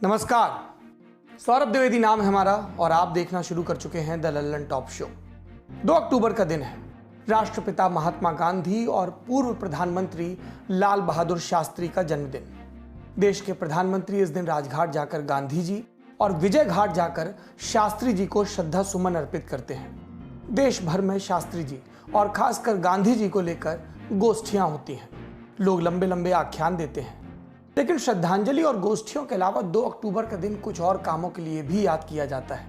नमस्कार, सौरभ द्विवेदी नाम है हमारा और आप देखना शुरू कर चुके हैं द लल्लन टॉप शो। 2 अक्टूबर का दिन है, राष्ट्रपिता महात्मा गांधी और पूर्व प्रधानमंत्री लाल बहादुर शास्त्री का जन्मदिन। देश के प्रधानमंत्री इस दिन राजघाट जाकर गांधी जी और विजय घाट जाकर शास्त्री जी को श्रद्धा सुमन अर्पित करते हैं। देश भर में शास्त्री जी और खासकर गांधी जी को लेकर गोष्ठियां होती हैं। लोग लंबे लंबे आख्यान देते हैं, लेकिन श्रद्धांजलि और गोष्ठियों के अलावा 2 अक्टूबर का दिन कुछ और कामों के लिए भी याद किया जाता है।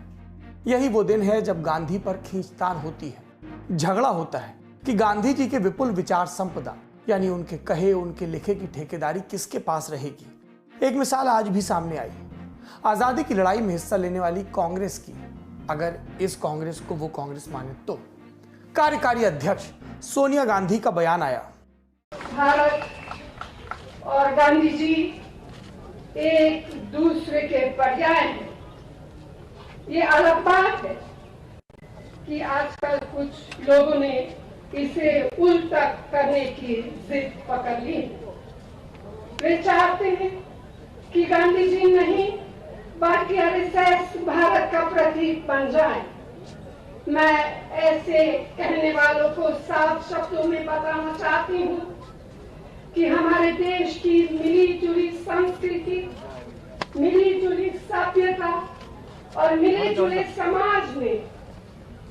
यही वो दिन है जब गांधी पर खींचतान होती है, झगड़ा होता है कि गांधी जी के विपुल विचार संपदा यानी उनके कहे उनके लिखे की ठेकेदारी किसके पास रहेगी। एक मिसाल आज भी सामने आई, आजादी की लड़ाई में हिस्सा लेने वाली कांग्रेस की। अगर इस कांग्रेस को वो कांग्रेस माने तो कार्यकारी अध्यक्ष सोनिया गांधी का बयान आया, भारत और गांधी जी एक दूसरे के पर्याय हैं। ये अलग बात है कि आजकल कुछ लोगों ने इसे उल्टा करने की जिद पकड़ ली। वे चाहते हैं कि गांधी जी नहीं बल्कि आरएसएस भारत का प्रतीक बन जाए। मैं ऐसे कहने वालों को साफ शब्दों में बताना चाहती हूँ कि हमारे देश की मिली जुली संस्कृति, मिली जुली सभ्यता और मिले जुले समाज में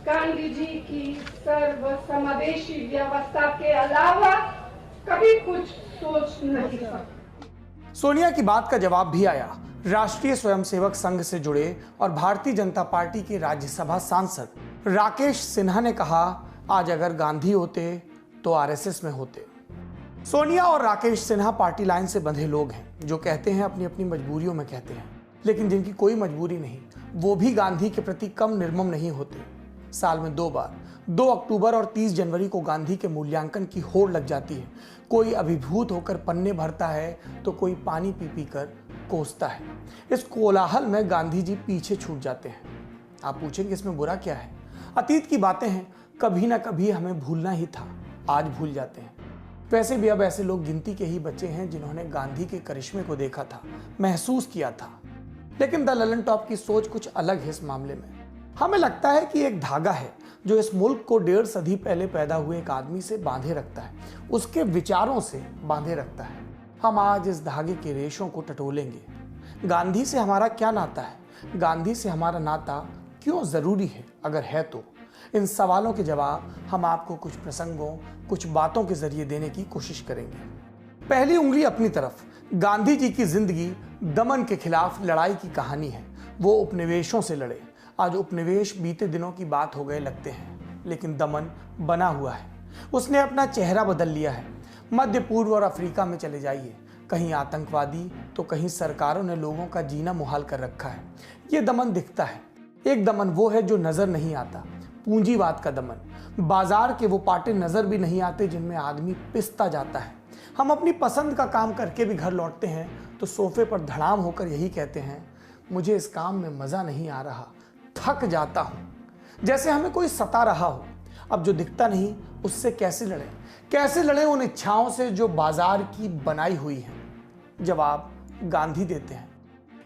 गांधी जी की सर्वसमावेशी व्यवस्था के अलावा कभी कुछ सोच नहीं सकते। सोनिया की बात का जवाब भी आया। राष्ट्रीय स्वयंसेवक संघ से जुड़े और भारतीय जनता पार्टी के राज्यसभा सांसद राकेश सिन्हा ने कहा, आज अगर गांधी होते तो आरएसएस में होते। सोनिया और राकेश सिन्हा पार्टी लाइन से बंधे लोग हैं जो कहते हैं अपनी अपनी मजबूरियों में कहते हैं, लेकिन जिनकी कोई मजबूरी नहीं वो भी गांधी के प्रति कम निर्मम नहीं होते। साल में 2 बार 2 अक्टूबर और 30 जनवरी को गांधी के मूल्यांकन की होड़ लग जाती है। कोई अभिभूत होकर पन्ने भरता है तो कोई पानी पी पी कर कोसता है। इस कोलाहल में गांधी जी पीछे छूट जाते हैं। आप पूछेंगे इसमें बुरा क्या है? अतीत की बातें हैं, कभी ना कभी हमें भूलना ही था, आज भूल जाते हैं। वैसे भी अब ऐसे लोग गिनती के ही बच्चे हैं जिन्होंने गांधी के करिश्मे को देखा था, महसूस किया था। लेकिन द ललन टॉप की सोच कुछ अलग है इस मामले में। हमें लगता है कि एक धागा है जो इस मुल्क को 1.5 सदी पहले पैदा हुए एक आदमी से बांधे रखता है, उसके विचारों से बांधे रखता है। हम आज इस धागे के रेशों को टटोलेंगे। गांधी से हमारा क्या नाता है? गांधी से हमारा नाता क्यों जरूरी है? अगर है तो इन सवालों के जवाब हम आपको कुछ प्रसंगों, कुछ बातों के जरिए देने की कोशिश करेंगे। पहली उंगली अपनी तरफ। गांधी जी की जिंदगी दमन के खिलाफ लड़ाई की कहानी है। वो उपनिवेशों से लड़े। आज उपनिवेश बीते दिनों की बात हो गए लगते हैं, लेकिन दमन बना हुआ है। उसने अपना चेहरा बदल लिया है। मध्य पूर्व और अफ्रीका में चले जाइए, कहीं आतंकवादी तो कहीं सरकारों ने लोगों का जीना मुहाल कर रखा है। ये दमन दिखता है। एक दमन वो है जो नजर नहीं आता, पूंजीवाद का दमन। बाजार के वो पाटे नजर भी नहीं आते जिनमें आदमी पिसता जाता है। हम अपनी पसंद का काम करके भी घर लौटते हैं तो सोफे पर धड़ाम होकर यही कहते हैं, मुझे इस काम में मजा नहीं आ रहा, थक जाता हूं। जैसे हमें कोई सता रहा हो। अब जो दिखता नहीं उससे कैसे लड़ें? कैसे लड़ें उन इच्छाओं से जो बाजार की बनाई हुई है? जवाब गांधी देते हैं।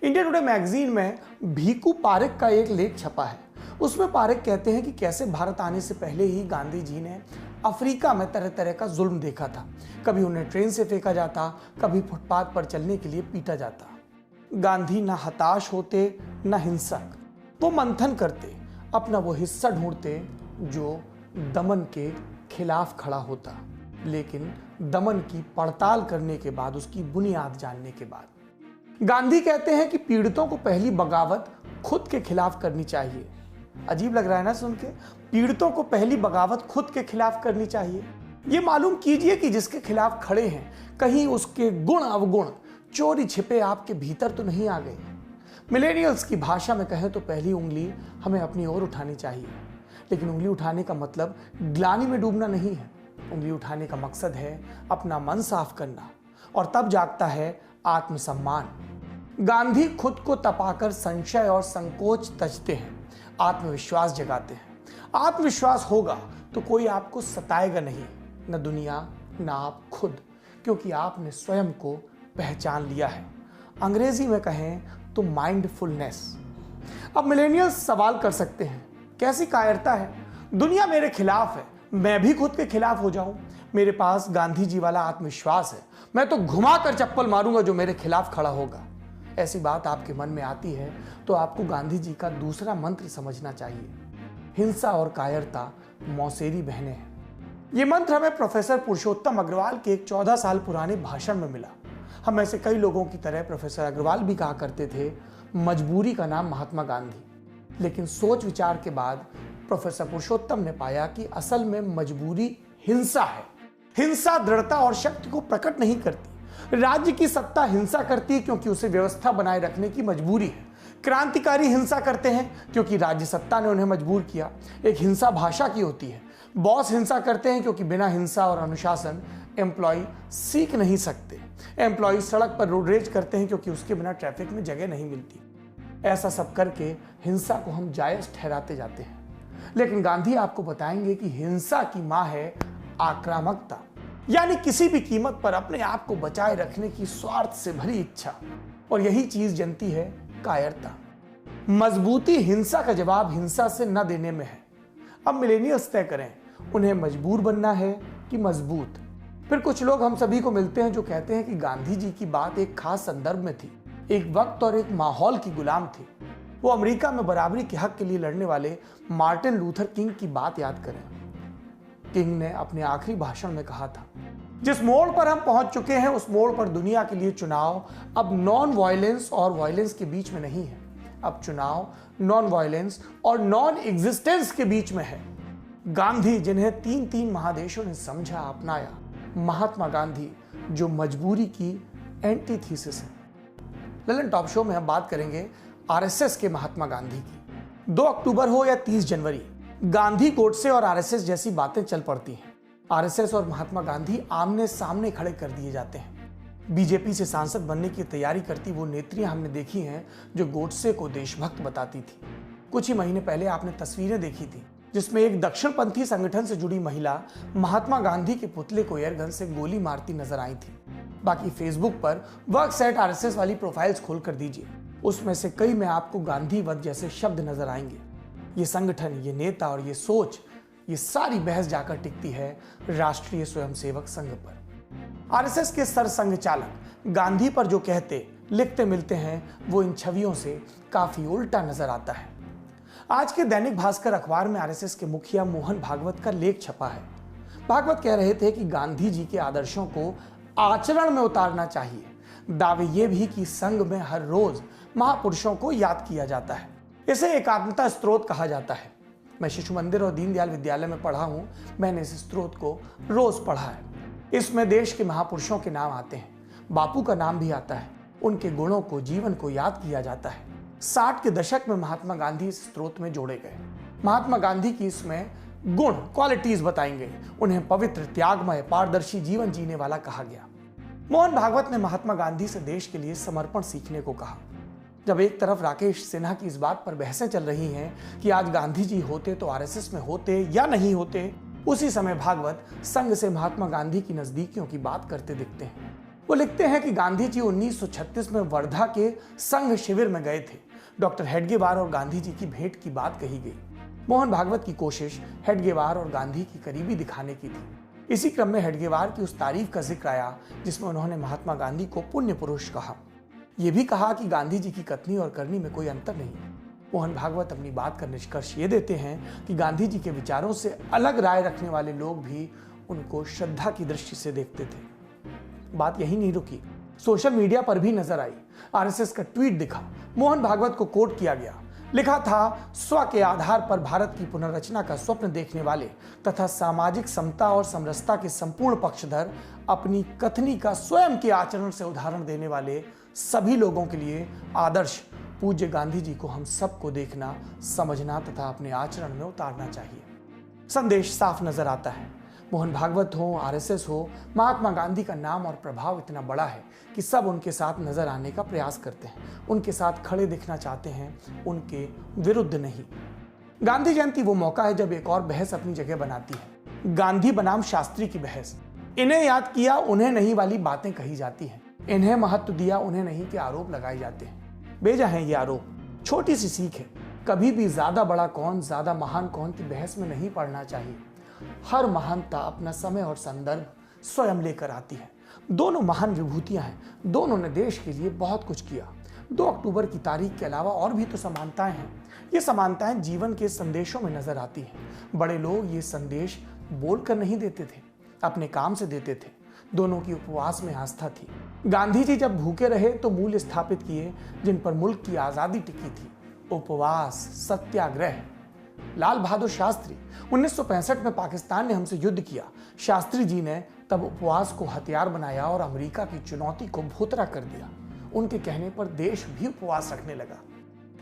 इंडिया टुडे मैगजीन में भीकू पारेख का एक लेख छपा है। उसमें पारेख कहते हैं कि कैसे भारत आने से पहले ही गांधी जी ने अफ्रीका में तरह तरह का जुल्म देखा था। कभी उन्हें ट्रेन से फेंका जाता, कभी फुटपाथ पर चलने के लिए पीटा जाता। गांधी ना हताश होते ना हिंसक। वो मंथन करते, अपना वो हिस्सा ढूंढते जो दमन के खिलाफ खड़ा होता। लेकिन दमन की पड़ताल करने के बाद, उसकी बुनियाद जानने के बाद, गांधी कहते हैं कि पीड़ितों को पहली बगावत खुद के खिलाफ करनी चाहिए। अजीब लग रहा है ना सुन के? पीड़ितों को पहली बगावत खुद के खिलाफ करनी चाहिए। ये मालूम कीजिए कि जिसके खिलाफ खड़े हैं कहीं उसके गुण अवगुण चोरी छिपे आपके भीतर तो नहीं आ गए। मिलेनियल्स की भाषा में कहें तो पहली उंगली हमें अपनी ओर उठानी चाहिए। लेकिन उंगली उठाने का मतलब ग्लानि में डूबना नहीं है। उंगली उठाने का मकसद है अपना मन साफ करना, और तब जागता है आत्मसम्मान। गांधी खुद को तपाकर संशय और संकोच तजते हैं, आत्मविश्वास जगाते हैं। आत्मविश्वास होगा तो कोई आपको सताएगा नहीं, न दुनिया न आप खुद, क्योंकि आपने स्वयं को पहचान लिया है। अंग्रेजी में कहें तो माइंडफुलनेस। अब मिलेनियल्स सवाल कर सकते हैं, कैसी कायरता है, दुनिया मेरे खिलाफ है, मैं भी खुद के खिलाफ हो जाऊं। मेरे पास गांधी जी वाला आत्मविश्वास है, मैं तो घुमा कर चप्पल मारूंगा जो मेरे खिलाफ खड़ा होगा। ऐसी बात आपके मन में आती है तो आपको गांधी जी का दूसरा मंत्र समझना चाहिए, हिंसा और कायरता मौसेरी बहनें हैं। ये मंत्र हमें प्रोफेसर पुरुषोत्तम अग्रवाल के एक 14 साल पुराने भाषण में मिला। हम में से कई लोगों की तरह प्रोफेसर अग्रवाल भी कहा करते थे, मजबूरी का नाम महात्मा गांधी। लेकिन सोच विचार के बाद प्रोफेसर पुरुषोत्तम ने पाया कि असल में मजबूरी हिंसा है। हिंसा दृढ़ता और शक्ति को प्रकट नहीं करती। राज्य की सत्ता हिंसा करती है क्योंकि उसे व्यवस्था बनाए रखने की मजबूरी है। क्रांतिकारी हिंसा करते हैं क्योंकि राज्य सत्ता ने उन्हें मजबूर किया। एक हिंसा भाषा की होती है। बॉस हिंसा करते हैं क्योंकि बिना हिंसा और अनुशासन एम्प्लॉय सीख नहीं सकते। एम्प्लॉय सड़क पर रोड रेज करते हैं क्योंकि उसके बिना ट्रैफिक में जगह नहीं मिलती। ऐसा सब करके हिंसा को हम जायज ठहराते जाते हैं। लेकिन गांधी आपको बताएंगे कि हिंसा की मां है आक्रामकता, यानी किसी भी कीमत पर अपने आप को बचाए रखने की स्वार्थ से भरी इच्छा। और यही चीज जनती है कायरता। मजबूती हिंसा का जवाब हिंसा से न देने में है। अब मिलेनियल्स तय करें, उन्हें मजबूर बनना है कि मजबूत। फिर कुछ लोग हम सभी को मिलते हैं जो कहते हैं कि गांधी जी की बात एक खास संदर्भ में थी, एक वक्त और एक माहौल की गुलाम थी। वो अमेरिका में बराबरी के हक के लिए लड़ने वाले मार्टिन लूथर किंग की बात याद करें। किंग ने अपने आखिरी भाषण में कहा था, जिस मोड़ पर हम पहुंच चुके हैं उस मोड़ पर दुनिया के लिए चुनाव अब नॉन वायलेंस और वायलेंस के बीच में नहीं है। अब चुनाव नॉन वायलेंस और नॉन एग्जिस्टेंस के बीच में है। गांधी जिन्हें 3 महादेशों ने समझा, अपनाया, महात्मा गांधी जो मजबूरी की एंटीथीसिस है। ललन टॉप शो में हम बात करेंगे आरएसएस के महात्मा गांधी की। 2 अक्टूबर हो या 30 जनवरी, गांधी गोडसे और आरएसएस जैसी बातें चल पड़ती हैं। आरएसएस और महात्मा गांधी आमने सामने खड़े कर दिए जाते हैं। बीजेपी से सांसद बनने की तैयारी करती वो नेत्रियां हमने देखी हैं जो गोडसे को देशभक्त बताती थी। कुछ ही महीने पहले आपने तस्वीरें देखी थी जिसमें एक दक्षिणपंथी संगठन से जुड़ी महिला महात्मा गांधी के पुतले को एयरगन से गोली मारती नजर आई थी। बाकी फेसबुक पर वर्क्स एट आरएसएस वाली प्रोफाइल्स खोल कर दीजिए, उसमें से कई में आपको गांधीवत जैसे शब्द नजर आएंगे। ये संगठन, ये नेता और ये सोच, ये सारी बहस जाकर टिकती है राष्ट्रीय स्वयंसेवक संघ पर। आरएसएस के सरसंघ चालक गांधी पर जो कहते लिखते मिलते हैं वो इन छवियों से काफी उल्टा नजर आता है। आज के दैनिक भास्कर अखबार में आरएसएस के मुखिया मोहन भागवत का लेख छपा है। भागवत कह रहे थे कि गांधी जी के आदर्शों को आचरण में उतारना चाहिए। दावे ये भी कि संघ में हर रोज महापुरुषों को याद किया जाता है। इसे एकात्मता स्त्रोत कहा जाता है। मैं शिशु मंदिर और दीनदयाल विद्यालय में पढ़ा हूं, मैंने इस स्त्रोत को रोज पढ़ा है। इसमें देश के महापुरुषों के नाम आते हैं, बापू का नाम भी आता है, उनके गुणों को, जीवन को याद किया जाता है। 60 के दशक में महात्मा गांधी इस स्त्रोत में जोड़े गए। महात्मा गांधी की इसमें गुण, क्वालिटीज बताएंगे। उन्हें पवित्र, त्यागमय, पारदर्शी जीवन जीने वाला कहा गया। मोहन भागवत ने महात्मा गांधी से देश के लिए समर्पण सीखने को कहा। जब एक तरफ राकेश सिन्हा की इस बात पर बहसें चल रही हैं कि आज गांधी जी होते तो आरएसएस में होते या नहीं होते, उसी समय भागवत संघ से महात्मा गांधी की नजदीकियों की बात करते दिखते हैं। वो लिखते हैं कि गांधी जी 1936 में वर्धा के संघ शिविर में गए थे। डॉक्टर हेडगेवार और गांधी जी की भेंट की बात कही गई। मोहन भागवत की कोशिश हेडगेवार और गांधी की करीबी दिखाने की थी। इसी क्रम में हेडगेवार की उस तारीफ का जिक्र आया जिसमें उन्होंने महात्मा गांधी को पुण्य पुरुष कहा। यह भी कहा कि गांधी जी की कथनी और करनी में कोई अंतर नहीं। मोहन भागवत अपनी बात का निष्कर्ष ये देते हैं कि गांधी जी के विचारों से अलग राय रखने वाले लोग भी उनको श्रद्धा की दृष्टि से देखते थे। बात यही नहीं रुकी, सोशल मीडिया पर भी नजर आई। आरएसएस का ट्वीट दिखा, मोहन भागवत को कोट किया गया। लिखा था, स्व के आधार पर भारत की पुनर्रचना का स्वप्न देखने वाले तथा सामाजिक समता और समरसता के संपूर्ण पक्षधर, अपनी कथनी का स्वयं के आचरण से उदाहरण देने वाले सभी लोगों के लिए आदर्श पूज्य गांधी जी को हम सबको देखना, समझना तथा अपने आचरण में उतारना चाहिए। संदेश साफ नजर आता है। मोहन भागवत हो, आरएसएस हो, महात्मा गांधी का नाम और प्रभाव इतना बड़ा है कि सब उनके साथ नजर आने का प्रयास करते हैं, उनके साथ खड़े दिखना चाहते हैं, उनके विरुद्ध नहीं। गांधी जयंती वो मौका है जब एक और बहस अपनी जगह बनाती है, गांधी बनाम शास्त्री की बहस। इन्हें याद किया, उन्हें नहीं वाली बातें कही जाती हैं। इन्हें महत्व दिया, उन्हें नहीं के आरोप लगाए जाते हैं। बेजा है ये आरोप। छोटी सी सीख है, कभी भी ज्यादा बड़ा कौन, ज्यादा महान कौन की बहस में नहीं पड़ना चाहिए। हर महानता अपना समय और संदर्भ स्वयं लेकर आती है। दोनों महान विभूतियां हैं, दोनों ने देश के लिए बहुत कुछ किया। 2 अक्टूबर की तारीख के अलावा और भी तो समानताएं हैं। ये समानताएं जीवन के संदेशों में नजर आती हैं। बड़े लोग ये संदेश बोलकर नहीं देते थे, अपने काम से देते थे। दोनों की उपवास में आस्था थी। गांधी जी जब भूखे रहे तो मूल्य स्थापित किए जिन पर मुल्क की आजादी टिकी थी, उपवास, सत्याग्रह। लाल बहादुर शास्त्री, 1965 में पाकिस्तान ने हमसे युद्ध किया। शास्त्री जी ने तब उपवास को हथियार बनाया और अमेरिका की चुनौती को भोतरा कर दिया। उनके कहने पर देश भी उपवास रखने लगा।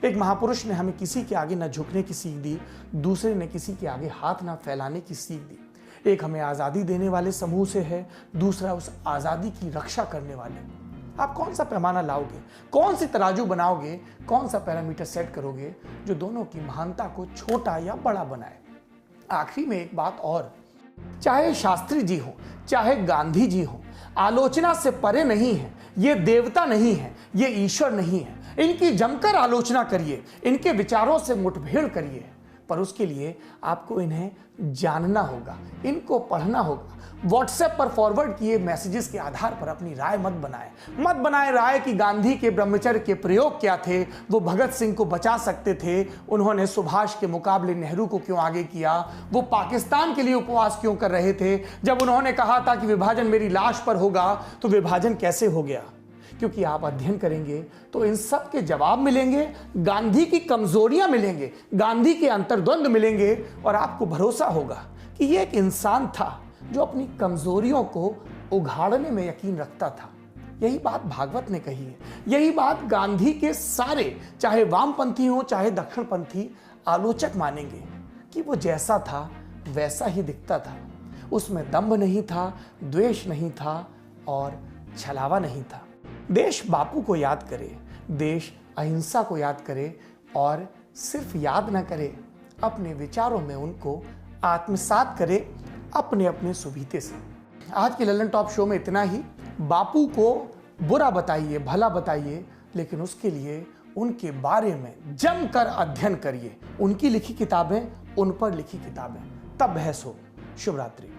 एक महापुरुष ने हमें किसी के आगे न झुकने की सीख दी, दूसरे ने किसी के आगे हाथ न फैलाने की सीख दी। एक हमें आजादी देने वाले समूह से है, दूसरा उस आजादी की रक्षा करने वाले। आप कौन सा पैमाना लाओगे, कौन सी तराजू बनाओगे, कौन सा पैरामीटर सेट करोगे जो दोनों की महानता को छोटा या बड़ा बनाए। आखिरी में एक बात और, चाहे शास्त्री जी हो चाहे गांधी जी हो, आलोचना से परे नहीं है। ये देवता नहीं है, ये ईश्वर नहीं है। इनकी जमकर आलोचना करिए, इनके विचारों से मुठभेड़ करिए, पर उसके लिए आपको इन्हें जानना होगा, इनको पढ़ना होगा। व्हाट्सएप पर फॉरवर्ड किए मैसेजेस के आधार पर अपनी राय मत बनाएं राय कि गांधी के ब्रह्मचर्य के प्रयोग क्या थे, वो भगत सिंह को बचा सकते थे, उन्होंने सुभाष के मुकाबले नेहरू को क्यों आगे किया, वो पाकिस्तान के लिए उपवास क्यों कर रहे थे, जब उन्होंने कहा था कि विभाजन मेरी लाश पर होगा तो विभाजन कैसे हो गया। क्योंकि आप अध्ययन करेंगे तो इन सब के जवाब मिलेंगे, गांधी की कमजोरियां मिलेंगे, गांधी के अंतर्द्वंद मिलेंगे, और आपको भरोसा होगा कि ये एक इंसान था जो अपनी कमजोरियों को उघाड़ने में यकीन रखता था। यही बात भागवत ने कही है, यही बात गांधी के सारे, चाहे वामपंथी हो चाहे दक्षिणपंथी, आलोचक मानेंगे कि वो जैसा था वैसा ही दिखता था। उसमें दंभ नहीं था, द्वेष नहीं था और छलावा नहीं था। देश बापू को याद करे, देश अहिंसा को याद करे, और सिर्फ याद ना करे, अपने विचारों में उनको आत्मसात करे अपने अपने सुबीते से। आज के लल्लन टॉप शो में इतना ही। बापू को बुरा बताइए, भला बताइए, लेकिन उसके लिए उनके बारे में जमकर अध्ययन करिए। उनकी लिखी किताबें, उन पर लिखी किताबें, तब बहस हो। शुभ रात्रि।